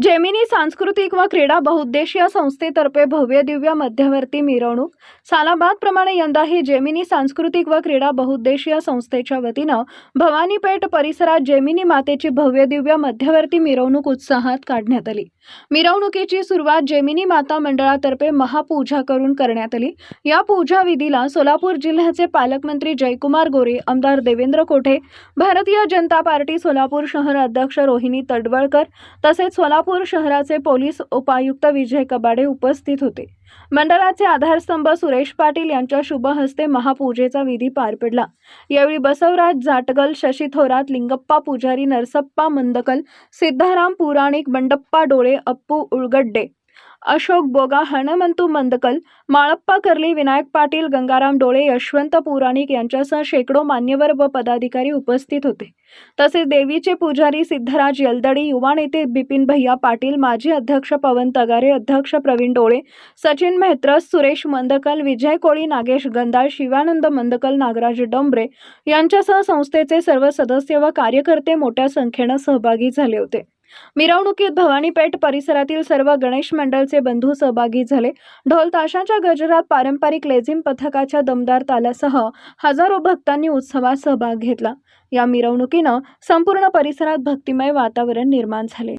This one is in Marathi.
जेमिनी सांस्कृतिक व क्रीडा बहुउद्देशीय संस्थेतर्फे भव्य दिव्य मध्यवर्ती मिरवणूक सालाबाद प्रमाणे यंदाही जेमिनी सांस्कृतिक व क्रीडा बहुउद्देशीय संस्थेच्या वतीनं भवानीपेठ परिसरात जेमिनी मातेची भव्य दिव्य मध्यवर्ती मिरवणूक उत्साहात काढण्यात आली। मिरवणुकीची सुरुवात जेमिनी माता मंडळातर्फे महापूजा करून करण्यात आली। या पूजा विधीला सोलापूर जिल्ह्याचे पालकमंत्री जयकुमार गोरे, आमदार देवेंद्र कोठे, भारतीय जनता पार्टी सोलापूर शहर अध्यक्ष रोहिणी तडवळकर तसेच सोलापूर शहराचे पोलीस उपायुक्त विजय कबाडे उपस्थित होते। मंडळाचे आधारस्तंभ सुरेश पाटील यांच्या शुभ हस्ते महापूजेचा विधी पार पडला। यावेळी बसवराज जाटगल, शशी थोरात, लिंगप्पा पुजारी, नरसप्पा मंदकल, सिद्धाराम पुराणिक, बंडप्पा डोळे, अप्पू उळगड्डे, अशोक बोगा, हनुमंतू मंदकल, माळप्पा कर्ली, विनायक पाटील, गंगाराम डोळे, यशवंत पुराणिक यांच्यासह शेकडो मान्यवर व पदाधिकारी उपस्थित होते। तसेच देवीचे पुजारी सिद्धराज यलदडी, युवा नेते बिपिन भैया पाटील, माजी अध्यक्ष पवन तगारे, अध्यक्ष प्रवीण डोळे, सचिन मेहत्रस, सुरेश मंदकल, विजय कोळी, नागेश गंदाळ, शिवानंद मंदकल, नागराज डोंबरे यांच्यासह संस्थेचे सर्व सदस्य व कार्यकर्ते मोठ्या संख्येने सहभागी झाले होते। मिरवणुकीत भवानीपेठ परिसरातील सर्व गणेश मंडळचे बंधू सहभागी झाले। ढोल ताशाच्या गजरात पारंपरिक लेझिम पथकाच्या दमदार तालासह हजारो भक्तांनी उत्सवात सहभाग घेतला। या मिरवणुकीनं संपूर्ण परिसरात भक्तिमय वातावरण निर्माण झाले।